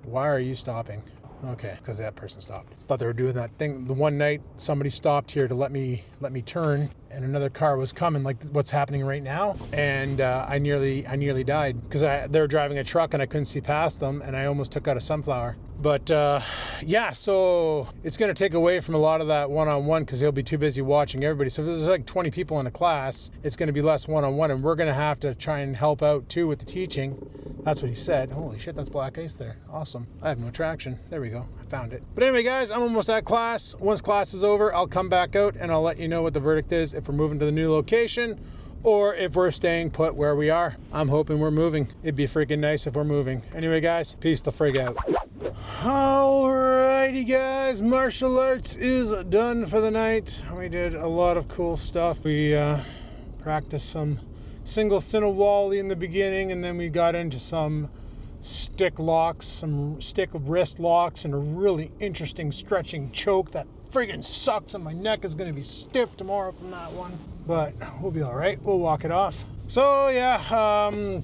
why are you stopping? Okay, because that person stopped. Thought they were doing that thing. The one night somebody stopped here to let me turn, and another car was coming, like what's happening right now. And I nearly died because they were driving a truck and I couldn't see past them, and I almost took out a sunflower. But yeah, so it's going to take away from a lot of that one-on-one because he'll be too busy watching everybody. So if there's like 20 people in a class, it's going to be less one-on-one, and we're going to have to try and help out too with the teaching. That's what he said. Holy shit, that's black ice there. Awesome. I have no traction. There we go. I found it. But anyway, guys, I'm almost at class. Once class is over, I'll come back out and I'll let you know what the verdict is, if we're moving to the new location or if we're staying put where we are. I'm hoping we're moving. It'd be freaking nice if we're moving. Anyway, guys, peace the frig out. Alrighty, guys, martial arts is done for the night. We did a lot of cool stuff. We practiced some single Sinawali in the beginning, and then we got into some stick locks, some stick wrist locks, and a really interesting stretching choke that friggin' sucks, and my neck is going to be stiff tomorrow from that one. But we'll be all right. We'll walk it off. So yeah,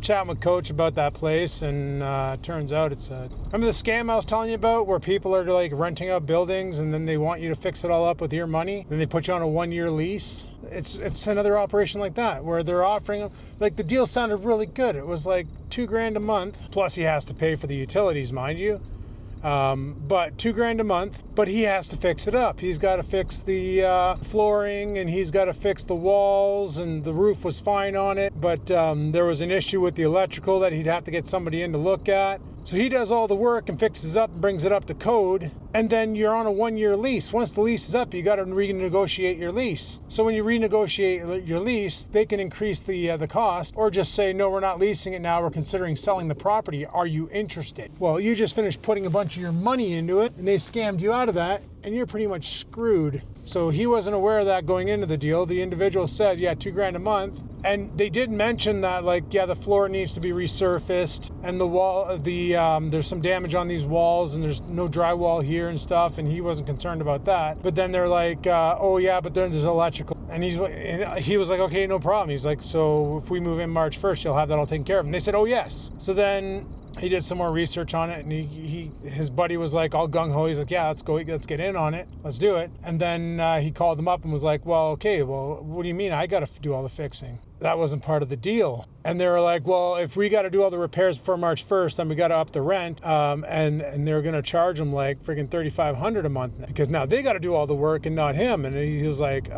chatting with Coach about that place, and turns out it's remember the scam I was telling you about, where people are like renting out buildings and then they want you to fix it all up with your money, then they put you on a 1-year lease. It's another operation like that where they're offering, like, the deal sounded really good. It was like $2,000 a month, plus he has to pay for the utilities, mind you. But $2,000 a month, but he has to fix it up. He's got to fix the flooring, and he's got to fix the walls, and the roof was fine on it, but there was an issue with the electrical that he'd have to get somebody in to look at. So he does all the work and fixes up and brings it up to code, and then you're on a 1-year lease. Once the lease is up, you got to renegotiate your lease. So when you renegotiate your lease, they can increase the cost, or just say, no, we're not leasing it now, we're considering selling the property. Are you interested? Well, you just finished putting a bunch of your money into it, and they scammed you out of that, and you're pretty much screwed. So he wasn't aware of that going into the deal. The individual said, yeah, $2,000 a month. And they did mention that, like, yeah, the floor needs to be resurfaced, and the wall, there's some damage on these walls, and there's no drywall here and stuff, and he wasn't concerned about that. But then they're like, oh yeah, but then there's electrical. And he was like, okay, no problem. He's like, so if we move in March 1st, you'll have that all taken care of. And they said, oh yes. So then he did some more research on it, and his buddy was like all gung-ho. He's like, yeah, let's get in on it. Let's do it. And then he called them up and was like, well, okay, well, what do you mean I got to do all the fixing? That wasn't part of the deal. And they were like, well, if we got to do all the repairs before March 1st, then we got to up the rent. And they're going to charge him like freaking $3,500 a month, because now they got to do all the work and not him. And he was like,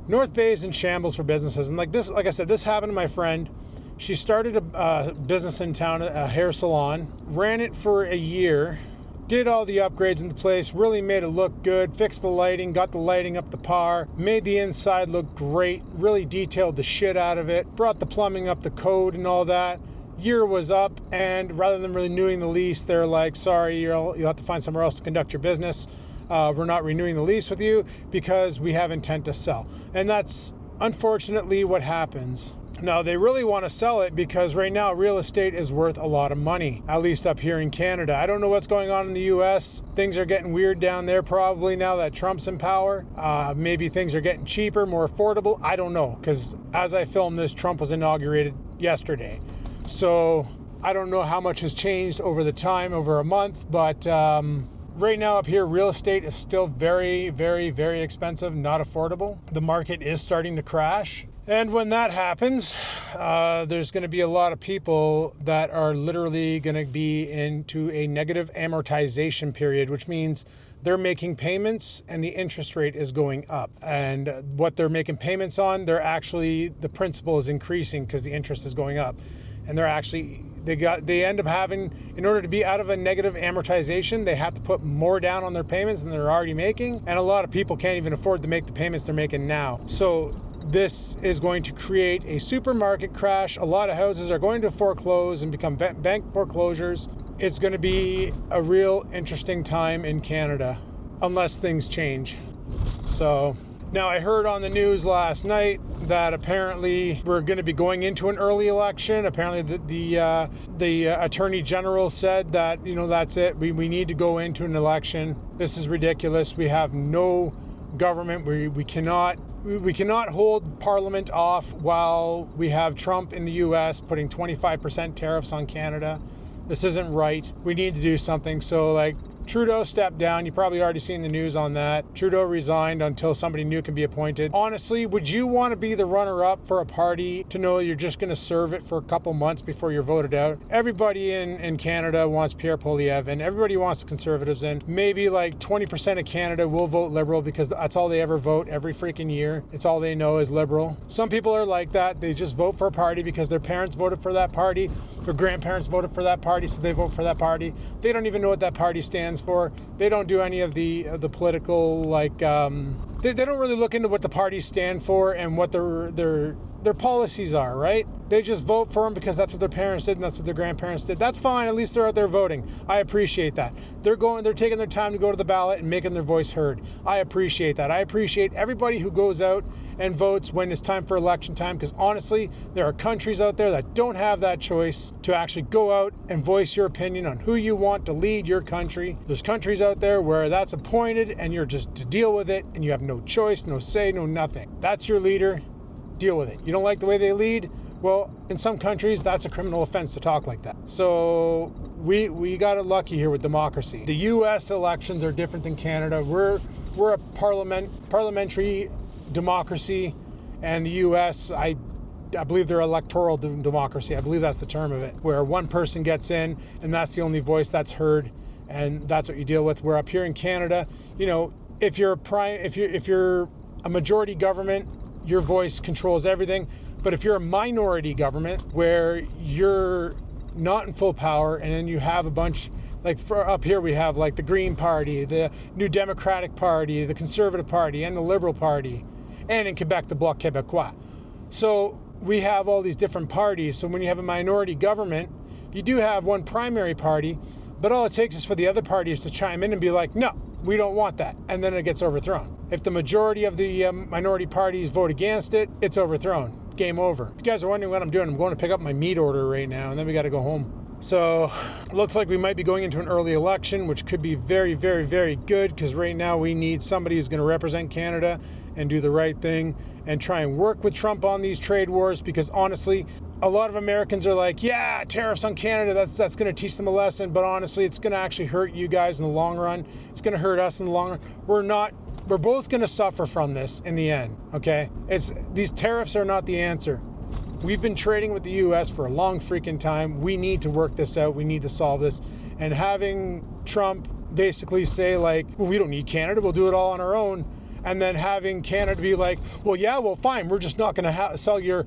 North Bay's in shambles for businesses. And like I said, this happened to my friend. She started a business in town, a hair salon, ran it for a year, did all the upgrades in the place, really made it look good, fixed the lighting, got the lighting up to par, made the inside look great, really detailed the shit out of it, brought the plumbing up to code and all that. Year was up, and rather than renewing the lease, they're like, sorry, you'll have to find somewhere else to conduct your business. We're not renewing the lease with you because we have intent to sell. And that's unfortunately what happens. Now, they really want to sell it because right now real estate is worth a lot of money, at least up here in Canada. I don't know what's going on in the US. Things are getting weird down there probably now that Trump's in power. Maybe things are getting cheaper, more affordable. I don't know, because as I film this, Trump was inaugurated yesterday. So I don't know how much has changed over the time, over a month, but right now up here, real estate is still very, very, very expensive, not affordable. The market is starting to crash. And when that happens, there's going to be a lot of people that are literally going to be into a negative amortization period, which means they're making payments and the interest rate is going up. And what they're making payments on, the principal is increasing because the interest is going up. And they end up having, in order to be out of a negative amortization, they have to put more down on their payments than they're already making. And a lot of people can't even afford to make the payments they're making now. So this is going to create a supermarket crash. A lot of houses are going to foreclose and become bank foreclosures. It's going to be a real interesting time in Canada, unless things change. So now I heard on the news last night that apparently we're going to be going into an early election. Apparently the Attorney General said that, that's it. We need to go into an election. This is ridiculous. We have no government. We cannot hold Parliament off while we have Trump in the US putting 25% tariffs on Canada. This isn't right. We need to do something. So Trudeau stepped down. You probably already seen the news on that. Trudeau resigned until somebody new can be appointed. Honestly, would you want to be the runner-up for a party to know you're just going to serve it for a couple months before you're voted out? Everybody in Canada wants Pierre Poilievre, and everybody wants the Conservatives in. Maybe like 20% of Canada will vote Liberal because that's all they ever vote every freaking year. It's all they know is Liberal. Some people are like that. They just vote for a party because their parents voted for that party, their grandparents voted for that party, so they vote for that party. They don't even know what that party stands for. They don't do any of the political, like, they don't really look into what the parties stand for and what their policies are, right? They just vote for them because that's what their parents did and that's what their grandparents did. That's fine. At least they're out there voting. I appreciate that. They're taking their time to go to the ballot and making their voice heard. I appreciate that. I appreciate everybody who goes out and votes when it's time for election time, because honestly, there are countries out there that don't have that choice to actually go out and voice your opinion on who you want to lead your country. There's countries out there where that's appointed and you're just to deal with it and you have no choice, no say, no nothing. That's your leader. Deal with it. You don't like the way they lead? Well, in some countries, that's a criminal offense to talk like that. So we got it lucky here with democracy. The U.S. elections are different than Canada. We're a parliamentary democracy, and the U.S., I believe they're electoral democracy. I believe that's the term of it, where one person gets in, and that's the only voice that's heard, and that's what you deal with. We're up here in Canada, you know, if you're a majority government, your voice controls everything. But if you're a minority government where you're not in full power, and then you have a bunch, like for up here we have like the Green Party, the New Democratic Party, the Conservative Party, and the Liberal Party, and in Quebec, the Bloc Québécois. So we have all these different parties. So when you have a minority government, you do have one primary party, but all it takes is for the other parties to chime in and be like, no, we don't want that. And then it gets overthrown. If the majority of the minority parties vote against it, it's overthrown. Game over. If you guys are wondering what I'm doing, I'm going to pick up my meat order right now, and then we got to go home. So looks like we might be going into an early election, which could be very, very, very good, because right now we need somebody who's going to represent Canada and do the right thing and try and work with Trump on these trade wars, because honestly, a lot of Americans are like, yeah, tariffs on Canada, that's going to teach them a lesson. But honestly, it's going to actually hurt you guys in the long run. It's going to hurt us in the long run. We're both going to suffer from this in the end, okay? These tariffs are not the answer. We've been trading with the U.S. for a long freaking time. We need to work this out. We need to solve this. And having Trump basically say like, well, we don't need Canada. We'll do it all on our own. And then having Canada be like, well, yeah, well, fine. We're just not going to sell your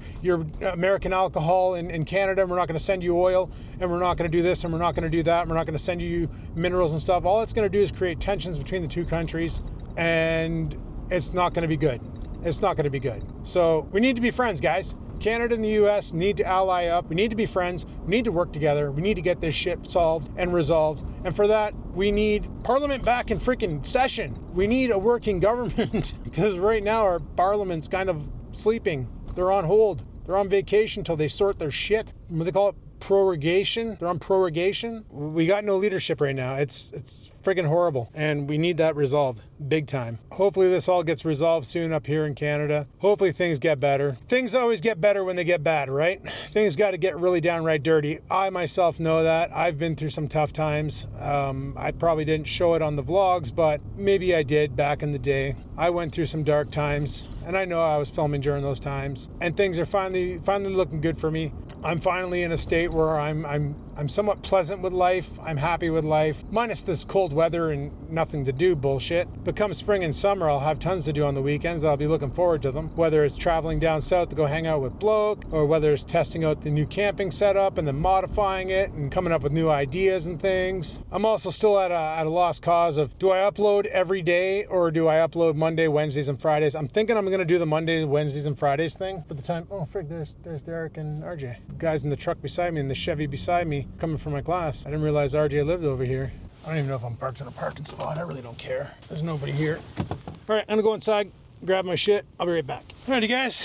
American alcohol in Canada. And we're not going to send you oil. And we're not going to do this. And we're not going to do that. And we're not going to send you minerals and stuff. All it's going to do is create tensions between the two countries. And it's not going to be good. It's not going to be good. So we need to be friends, guys. Canada and the U.S. need to ally up. We need to be friends. We need to work together. We need to get this shit solved and resolved. And for that, we need Parliament back in freaking session. We need a working government, because right now our Parliament's kind of sleeping. They're on hold. They're on vacation until they sort their shit. What do they call it? Prorogation. They're on prorogation. We got no leadership right now. It's friggin' horrible, and we need that resolved big time. Hopefully this all gets resolved soon up here in Canada. Hopefully things get better. Things always get better when they get bad, right? Things got to get really downright dirty. I myself know that. I've been through some tough times. I probably didn't show it on the vlogs, but maybe I did back in the day. I went through some dark times, and I know I was filming during those times, and things are finally looking good for me. I'm finally in a state where I'm somewhat pleasant with life. I'm happy with life, minus this cold weather and nothing to do bullshit. But come spring and summer, I'll have tons to do on the weekends. I'll be looking forward to them, whether it's traveling down south to go hang out with Bloke, or whether it's testing out the new camping setup and then modifying it and coming up with new ideas and things. I'm also still at a lost cause of, do I upload every day or do I upload Monday, Wednesdays, and Fridays? I'm thinking I'm going to do the Monday, Wednesdays, and Fridays thing for the time. Oh, frig, there's Derek and RJ. The guys in the truck beside me, in the Chevy beside me, coming from my class. I didn't realize RJ lived over here. I don't even know if I'm parked in a parking spot. I really don't care. There's nobody here. All right, I'm gonna go inside, grab my shit. I'll be right back. Alrighty, guys,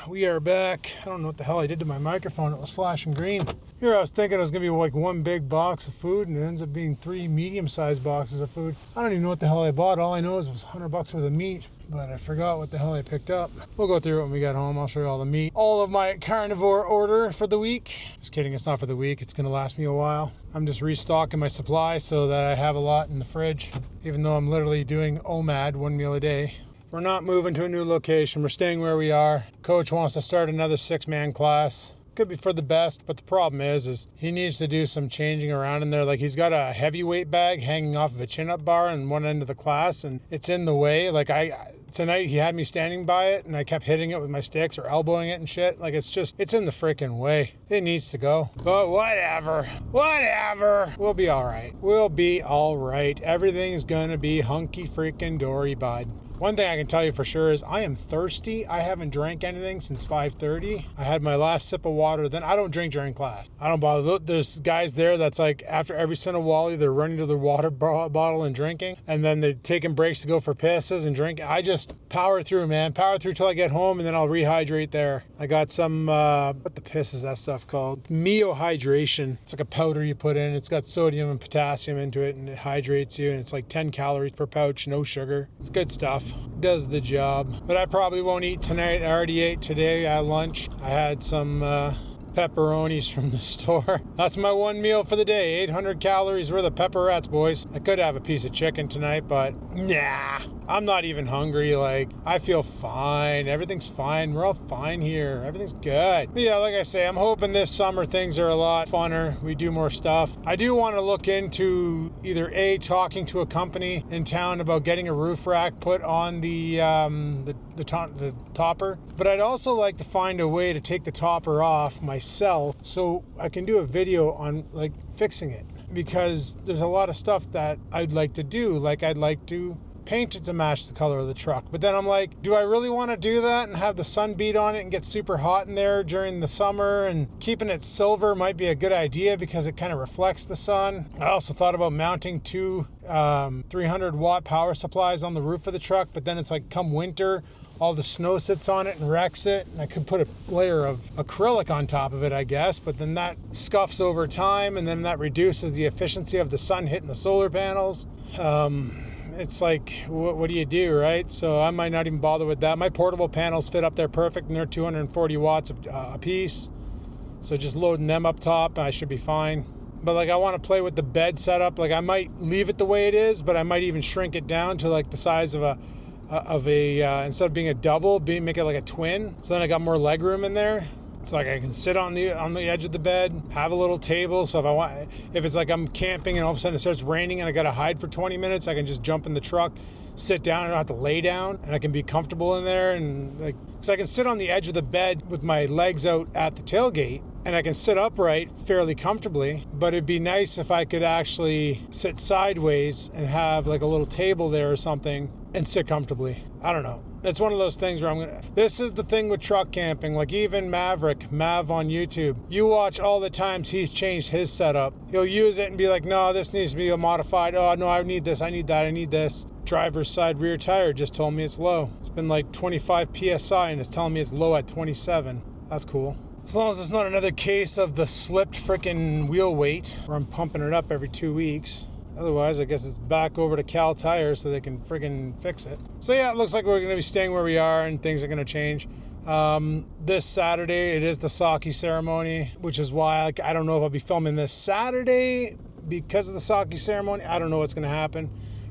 we are back. I don't know what the hell I did to my microphone. It was flashing green. Here I was thinking it was gonna be like one big box of food, and it ends up being 3 medium-sized boxes of food. I don't even know what the hell I bought. All I know is it was $100 worth of meat. but I forgot what the hell I picked up. We'll go through it when we get home. I'll show you all the meat. All of my carnivore order for the week. Just kidding, it's not for the week. It's gonna last me a while. I'm just restocking my supply so that I have a lot in the fridge, even though I'm literally doing OMAD, 1 meal a day. We're not moving to a new location. We're staying where we are. Coach wants to start another 6-man class. Could be for the best, but the problem is he needs to do some changing around in there. Like, he's got a heavyweight bag hanging off of a chin-up bar in one end of the class, and it's in the way. Like, tonight he had me standing by it, and I kept hitting it with my sticks or elbowing it and shit. Like, it's in the freaking way. It needs to go. But whatever. We'll be all right. We'll be all right. Everything's gonna be hunky freaking dory, bud. One thing I can tell you for sure is I am thirsty. I haven't drank anything since 5:30. I had my last sip of water. Then I don't drink during class. I don't bother. There's guys there that's like, after every Wally, they're running to their water bottle and drinking. And then they're taking breaks to go for pisses and drink. I just power through, man. Power through till I get home, and then I'll rehydrate there. I got some, what the piss is that stuff called? Mio Hydration. It's like a powder you put in. It's got sodium and potassium into it, and it hydrates you. And it's like 10 calories per pouch, no sugar. It's good stuff. Does the job. But I probably won't eat tonight. I already ate today at lunch. I had some pepperonis from the store. That's my one meal for the day. 800 calories worth of pepperettes, boys. I could have a piece of chicken tonight, but nah. I'm not even hungry. Like, I feel fine. Everything's fine. We're all fine here. Everything's good. But yeah, like I say, I'm hoping this summer things are a lot funner. We do more stuff. I do want to look into either talking to a company in town about getting a roof rack put on the topper. But I'd also like to find a way to take the topper off myself so I can do a video on like fixing it, because there's a lot of stuff that I'd like to do. Like, I'd like to paint it to match the color of the truck. But then I'm like, do I really want to do that and have the sun beat on it and get super hot in there during the summer? And keeping it silver might be a good idea because it kind of reflects the sun. I also thought about mounting two 300 watt power supplies on the roof of the truck, but then it's like, come winter, all the snow sits on it and wrecks it, and I could put a layer of acrylic on top of it, I guess, but then that scuffs over time, and then that reduces the efficiency of the sun hitting the solar panels. It's like, what do you do, right? So I might not even bother with that. My portable panels fit up there perfect, and they're 240 watts a piece. So just loading them up top, I should be fine. But like, I want to play with the bed setup. Like, I might leave it the way it is, but I might even shrink it down to like the size of a instead of being a double, make it like a twin. So then I got more leg room in there. It's like I can sit on the edge of the bed, have a little table. So if it's like I'm camping and all of a sudden it starts raining and I got to hide for 20 minutes, I can just jump in the truck, sit down, and I don't have to lay down, and I can be comfortable in there. And like, so I can sit on the edge of the bed with my legs out at the tailgate, and I can sit upright fairly comfortably. But it'd be nice if I could actually sit sideways and have like a little table there or something and sit comfortably. I don't know. It's one of those things where this is the thing with truck camping. Like, even Mav on YouTube, you watch all the times he's changed his setup. He'll use it and be like, no, this needs to be modified. Oh, no, I need this, I need that, I need this. Driver's side rear tire just told me it's low. It's been like 25 PSI and it's telling me it's low at 27. That's cool. As long as it's not another case of the slipped freaking wheel weight where I'm pumping it up every 2 weeks. Otherwise, I guess it's back over to Cal Tire so they can friggin' fix it. So yeah, it looks like we're going to be staying where we are and things are going to change. This Saturday, it is the sake ceremony, which is why I don't know if I'll be filming this Saturday because of the sake ceremony. I don't know what's going to happen.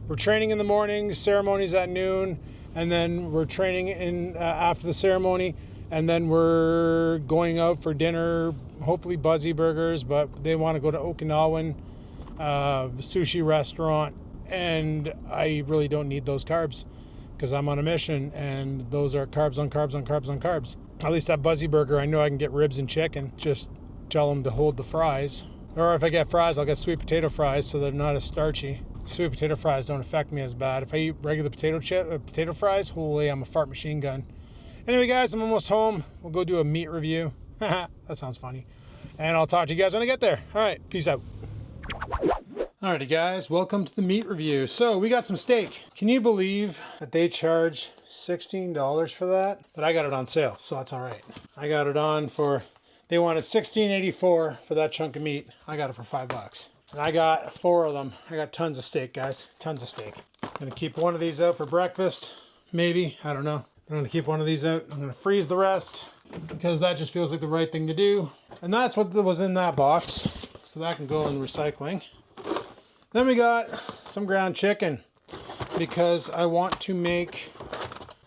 We're training in the morning, ceremony's at noon, and then we're training in after the ceremony, and then we're going out for dinner, hopefully Buzzy Burgers, but they want to go to Okinawan sushi restaurant, and I really don't need those carbs because I'm on a mission, and those are carbs on carbs on carbs on carbs. At least at Buzzy Burger, I know I can get ribs and chicken. Just tell them to hold the fries, or if I get fries, I'll get sweet potato fries so they're not as starchy. Sweet potato fries don't affect me as bad. If I eat regular potato fries, holy, I'm a fart machine gun. Anyway, guys, I'm almost home. We'll go do a meat review. That sounds funny. And I'll talk to you guys when I get there. All right, peace out. Alrighty guys, welcome to the meat review. So we got some steak. Can you believe that they charge $16 for that? But I got it on sale, so that's all right. I got it on for, they wanted $16.84 for that chunk of meat. I got it for $5. And I got 4 of them. I got tons of steak, guys, tons of steak. I'm gonna keep one of these out for breakfast. maybe, I don't know. I'm gonna keep one of these out. I'm gonna freeze the rest because that just feels like the right thing to do. And that's what was in that box. So that can go in recycling. Then we got some ground chicken because I want to make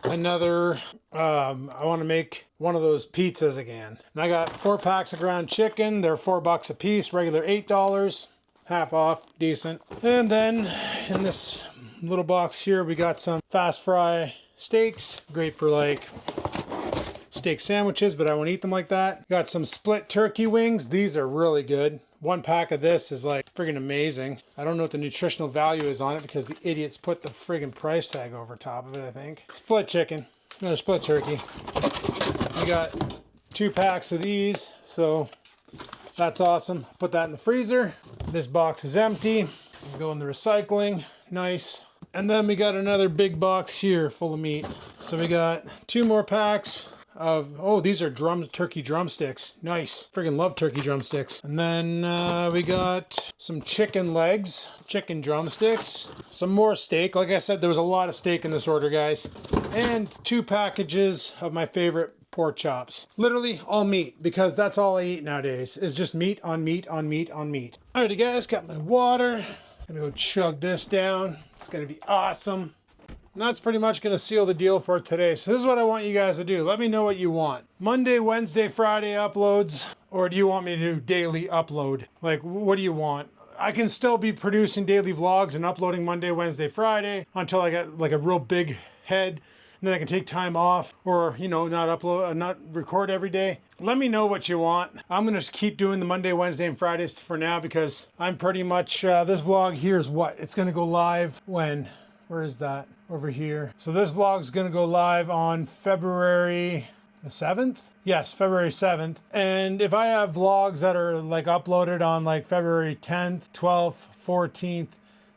another, I want to make one of those pizzas again. And I got 4 packs of ground chicken. They're $4 a piece, regular $8, half off, decent. And then in this little box here, we got some fast fry steaks, great for like steak sandwiches, but I won't eat them like that. Got some split turkey wings. These are really good. 1 pack of this is like friggin' amazing. I don't know what the nutritional value is on it because the idiots put the friggin' price tag over top of it, I think. Split chicken, another split turkey. We got 2 packs of these, so that's awesome. Put that in the freezer. This box is empty. Go in the recycling, nice. And then we got another big box here full of meat. So we got 2 more packs of, oh, these are turkey drumsticks. Nice. Friggin' love turkey drumsticks. And then we got some chicken legs, chicken drumsticks, some more steak. Like I said, there was a lot of steak in this order, guys. And 2 packages of my favorite pork chops. Literally all meat, because that's all I eat nowadays, is just meat on meat on meat on meat. Alrighty guys, got my water. Gonna go chug this down. It's gonna be awesome. And that's pretty much going to seal the deal for today. So this is what I want you guys to do. Let me know what you want. Monday, Wednesday, Friday uploads, or do you want me to do daily upload? Like, what do you want? I can still be producing daily vlogs and uploading Monday, Wednesday, Friday until I get like a real big head. And then I can take time off or, you know, not record every day. Let me know what you want. I'm going to keep doing the Monday, Wednesday, and Fridays for now because I'm pretty much, this vlog here is what? It's going to go live when? Where is that? Over here. So this vlog is going to go live on February the 7th? Yes, February 7th. And if I have vlogs that are like uploaded on like February 10th, 12th, 14th,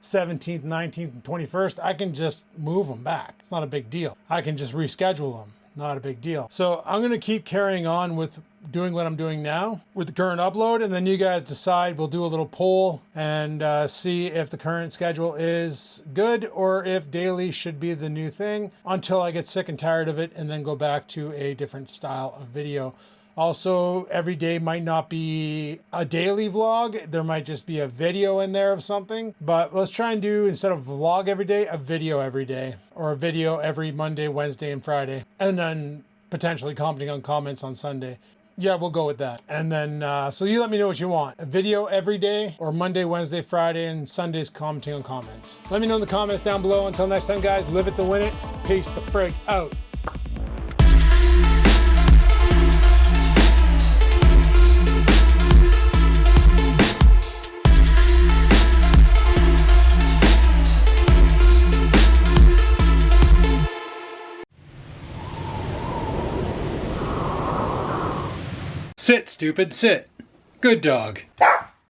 17th, 19th, and 21st, I can just move them back. It's not a big deal. I can just reschedule them. Not a big deal. So I'm going to keep carrying on with doing what I'm doing now with the current upload, and then you guys decide. We'll do a little poll and see if the current schedule is good or if daily should be the new thing until I get sick and tired of it and then go back to a different style of video. Also, every day might not be a daily vlog. There might just be a video in there of something. But let's try and do, instead of vlog every day, a video every day. Or a video every Monday, Wednesday, and Friday. And then potentially commenting on comments on Sunday. Yeah, we'll go with that. And then, so you let me know what you want. A video every day, or Monday, Wednesday, Friday, and Sundays commenting on comments. Let me know in the comments down below. Until next time, guys, live it to win it. Peace the frig out. Sit, stupid, sit. Good dog.